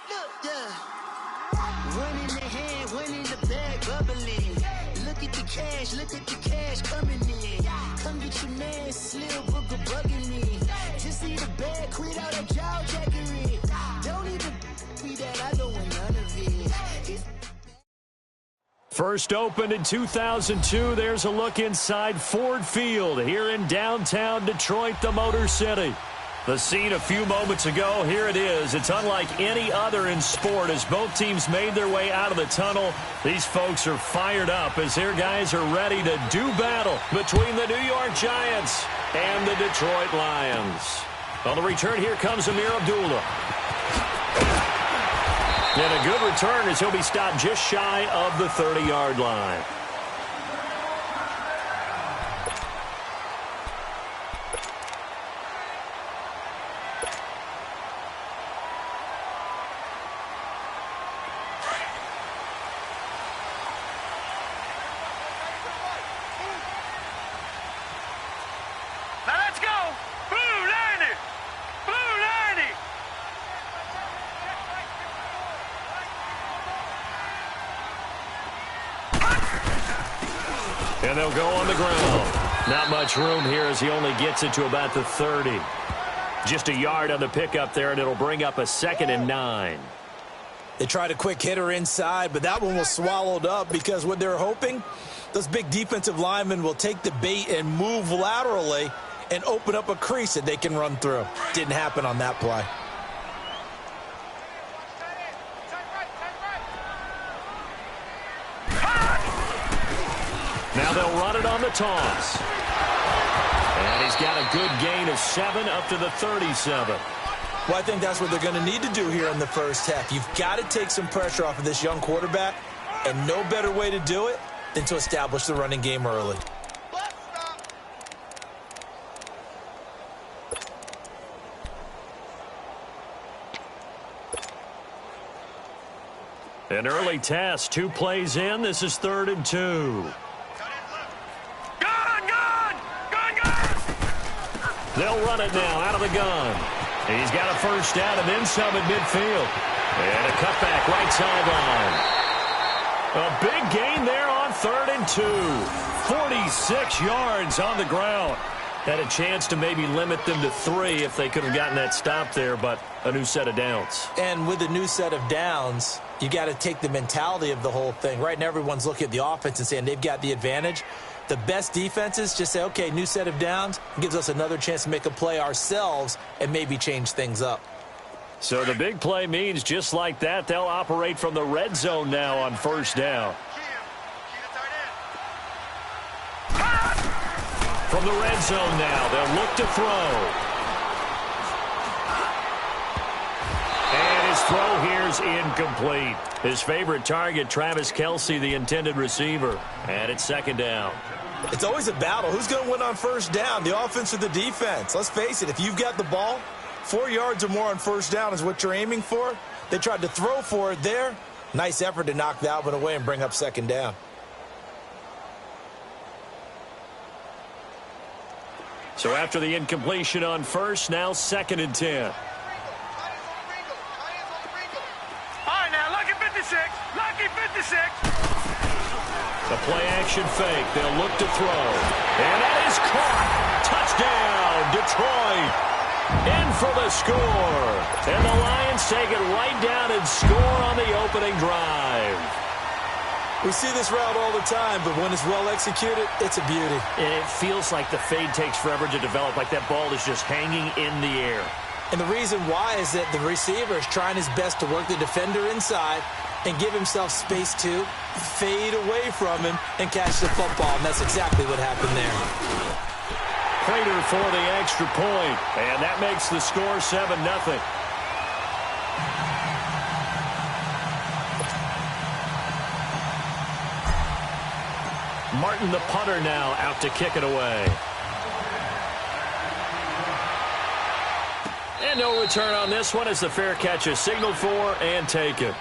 Yeah. One in the hand, one in the bag, bubbling. Look at the cash coming in. Come get your man, Slim Booker bugging me. Just see the bag, quit all that jaw jackery. Don't even be that, I don't want none of it. First opened in 2002, there's a look inside Ford Field here in downtown Detroit, the Motor City. The scene a few moments ago, here it is. It's unlike any other in sport as both teams made their way out of the tunnel. These folks are fired up as their guys are ready to do battle between the New York Giants and the Detroit Lions. On the return, here comes Amir Abdullah. And a good return as he'll be stopped just shy of the 30-yard line. And they'll go on the ground. Not much room here as he only gets it to about the 30. Just a yard on the pickup there, and it'll bring up a 2nd and 9. They tried a quick hitter inside, but that one was swallowed up because what they're hoping, those big defensive linemen will take the bait and move laterally and open up a crease that they can run through. Didn't happen on that play. Now they'll run it on the toss. And he's got a good gain of 7 up to the 37. Well, I think that's what they're going to need to do here in the first half. You've got to take some pressure off of this young quarterback, and no better way to do it than to establish the running game early. An early test, 2 plays in. This is 3rd and 2. They'll run it now out of the gun. He's got a first down and then some at midfield. And a cutback right sideline. A big gain there on 3rd and 2. 46 yards on the ground. Had a chance to maybe limit them to 3 if they could have gotten that stop there, but a new set of downs. And with a new set of downs, you got to take the mentality of the whole thing. Right now, everyone's looking at the offense and saying they've got the advantage. The best defenses just say, okay, new set of downs, gives us another chance to make a play ourselves and maybe change things up. So the big play means just like that, they'll operate from the red zone now on 1st down. From the red zone now, they'll look to throw. And his throw here's incomplete. His favorite target, Travis Kelce, the intended receiver. And it's 2nd down. It's always a battle. Who's going to win on 1st down, the offense or the defense? Let's face it, if you've got the ball, 4 yards or more on 1st down is what you're aiming for. They tried to throw for it there. Nice effort to knock that one away and bring up 2nd down. So after the incompletion on 1st, now 2nd and 10. Lucky 56. The play-action fake. They'll look to throw. And that is caught. Touchdown, Detroit. In for the score. And the Lions take it right down and score on the opening drive. We see this route all the time, but when it's well executed, it's a beauty. And it feels like the fade takes forever to develop, like that ball is just hanging in the air. And the reason why is that the receiver is trying his best to work the defender inside and give himself space to fade away from him and catch the football. And that's exactly what happened there. Prater for the extra point. And that makes the score 7-0. Martin, the punter, now out to kick it away. And no return on this one as the fair catch is signaled for and taken.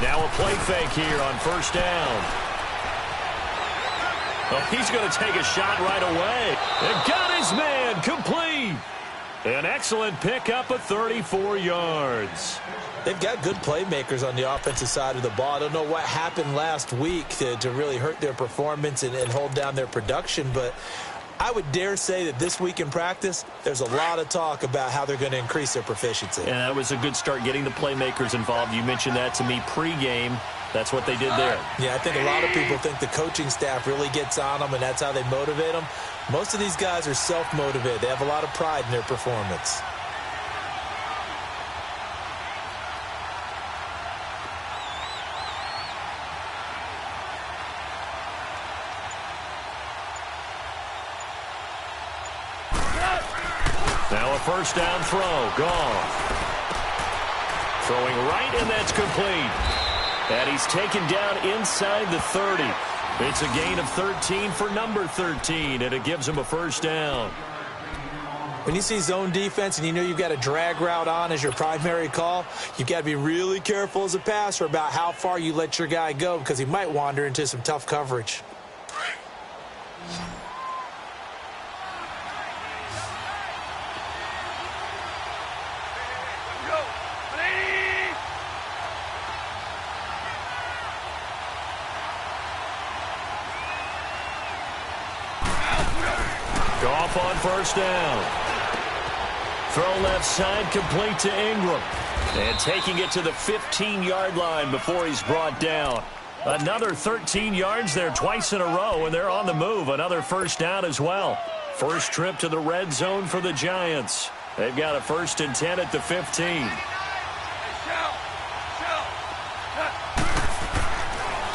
Now a play fake here on first down. Oh, he's going to take a shot right away. And got his man complete. An excellent pickup of 34 yards. They've got good playmakers on the offensive side of the ball. I don't know what happened last week to really hurt their performance and hold down their production, but I would dare say that this week in practice, there's a lot of talk about how they're going to increase their proficiency. And that was a good start getting the playmakers involved. You mentioned that to me pregame. That's what they did there. Yeah, I think a lot of people think the coaching staff really gets on them, and that's how they motivate them. Most of these guys are self-motivated. They have a lot of pride in their performance. Now a first down throw. Gone. Throwing right, and that's complete. And he's taken down inside the 30. It's a gain of 13 for number 13, and it gives him a first down. When you see zone defense and you know you've got a drag route on as your primary call, you've got to be really careful as a passer about how far you let your guy go because he might wander into some tough coverage. Goff on first down. Throw left side, complete to Ingram. And taking it to the 15-yard line before he's brought down. Another 13 yards there twice in a row, and they're on the move. Another first down as well. First trip to the red zone for the Giants. They've got a 1st and 10 at the 15.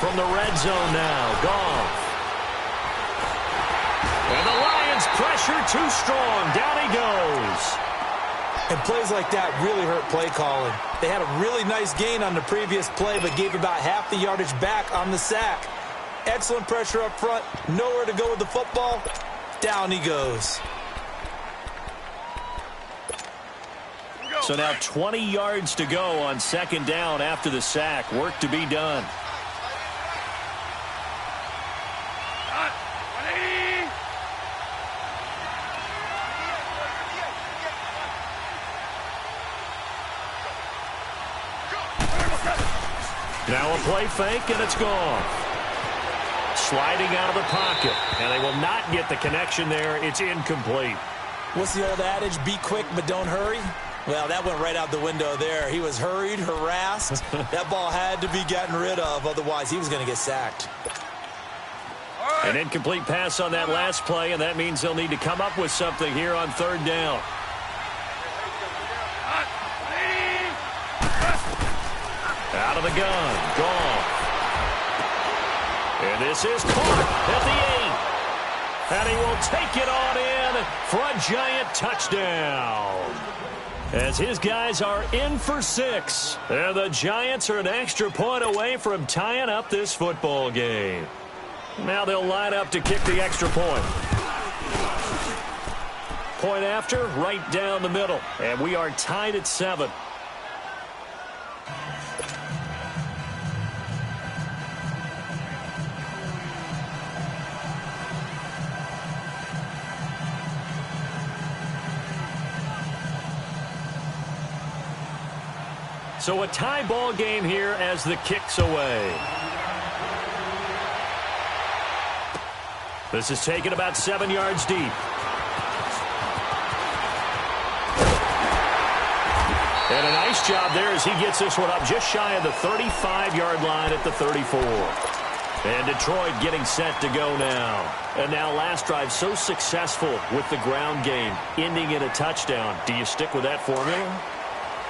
From the red zone now, Goff. And the Lions pressure too strong. Down he goes. And plays like that really hurt play calling. They had a really nice gain on the previous play, but gave about half the yardage back on the sack. Excellent pressure up front. Nowhere to go with the football. Down he goes. So now 20 yards to go on second down after the sack. Work to be done. Now a play fake, and it's gone. Sliding out of the pocket, and they will not get the connection there. It's incomplete. What's the old adage? Be quick, but don't hurry? Well, that went right out the window there. He was hurried, harassed. That ball had to be gotten rid of, otherwise he was going to get sacked. An incomplete pass on that last play, and that means they'll need to come up with something here on third down. Out of the gun, gone. And this is caught at the 8. And he will take it on in for a Giant touchdown. As his guys are in for 6. And the Giants are an extra point away from tying up this football game. Now they'll line up to kick the extra point. Point after, right down the middle. And we are tied at 7. So a tie ball game here as the kick's away. This is taken about 7 yards deep. And a nice job there as he gets this one up just shy of the 35-yard line at the 34. And Detroit getting set to go now. And now last drive so successful with the ground game, ending in a touchdown. Do you stick with that formula?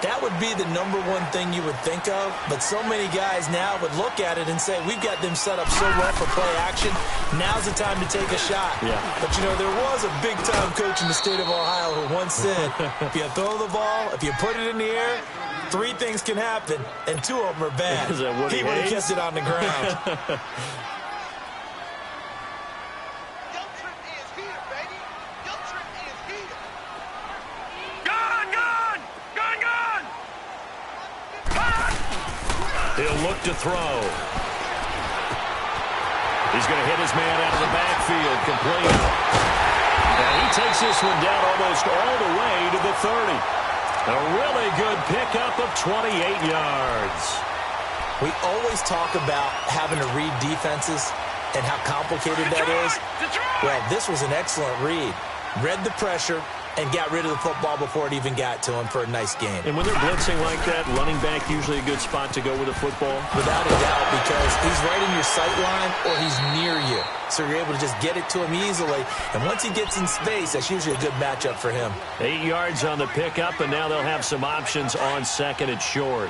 That would be the number one thing you would think of, but so many guys now would look at it and say, we've got them set up so well for play action, now's the time to take a shot. Yeah. But, you know, there was a big-time coach in the state of Ohio who once said, if you throw the ball, if you put it in the air, 3 things can happen, and 2 of them are bad. He would have kept it on the ground. He'll look to throw. He's going to hit his man out of the backfield, complete. And he takes this one down almost all the way to the 30. A really good pickup of 28 yards. We always talk about having to read defenses and how complicated that is. Well, this was an excellent read. Read the pressure and got rid of the football before it even got to him for a nice game. And when they're blitzing like that, running back usually a good spot to go with the football? Without a doubt, because he's right in your sight line or he's near you. So you're able to just get it to him easily. And once he gets in space, that's usually a good matchup for him. 8 yards on the pickup, and now they'll have some options on second and short.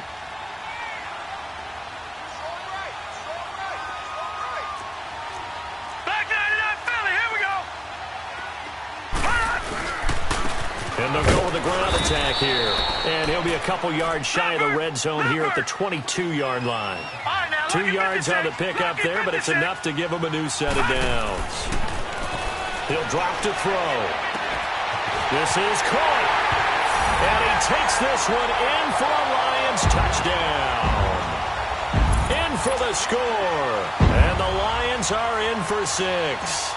And they'll go with the ground attack here. And he'll be a couple yards shy of the red zone here at the 22-yard line. 2 yards on the pickup there, but it's enough to give him a new set of downs. He'll drop to throw. This is caught. And he takes this one in for a Lions touchdown. In for the score. And the Lions are in for 6.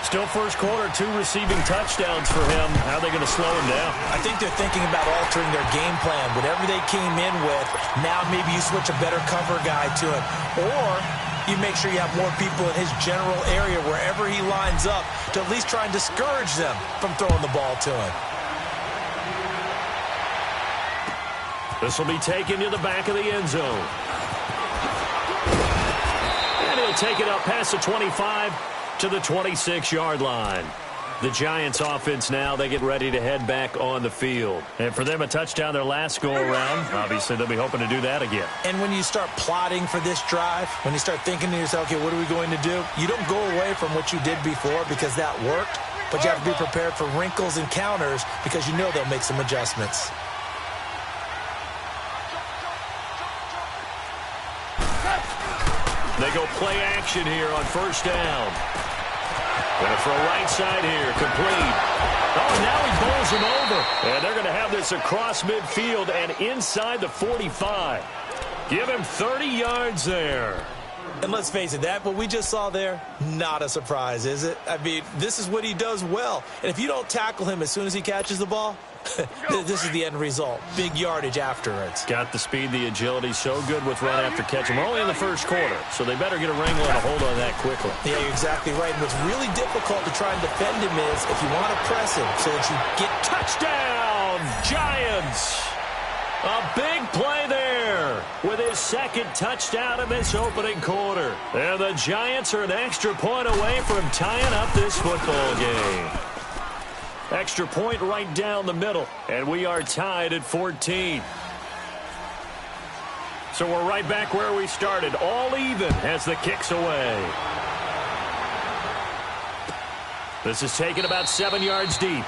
Still first quarter, 2 receiving touchdowns for him. How are they going to slow him down? I think they're thinking about altering their game plan. Whatever they came in with, now maybe you switch a better cover guy to him. Or you make sure you have more people in his general area wherever he lines up to at least try and discourage them from throwing the ball to him. This will be taken to the back of the end zone. And he'll take it up past the 25 to the 26-yard line. The Giants offense now, they get ready to head back on the field. And for them, a touchdown their last go-around. Obviously, they'll be hoping to do that again. And when you start plotting for this drive, when you start thinking to yourself, okay, what are we going to do? You don't go away from what you did before because that worked, but you have to be prepared for wrinkles and counters because you know they'll make some adjustments. They go play action here on first down. Going to throw right side here, complete. Oh, now he bowls him over. And they're going to have this across midfield and inside the 45. Give him 30 yards there. And let's face it, that what we just saw there, not a surprise, is it? I mean, this is what he does well. And if you don't tackle him as soon as he catches the ball, this is the end result. Big yardage afterwards. Got the speed, the agility, so good with run after catch. We're only in the first quarter, so they better get a wrangle and a hold on that quickly. Yeah, you're exactly right. And what's really difficult to try and defend him is if you want to press him so that you get touchdown, Giants. A big play there with his second touchdown in this opening quarter. And the Giants are an extra point away from tying up this football game. Extra point right down the middle, and we are tied at 14. So we're right back where we started, all even as the kick's away. This is taken about 7 yards deep.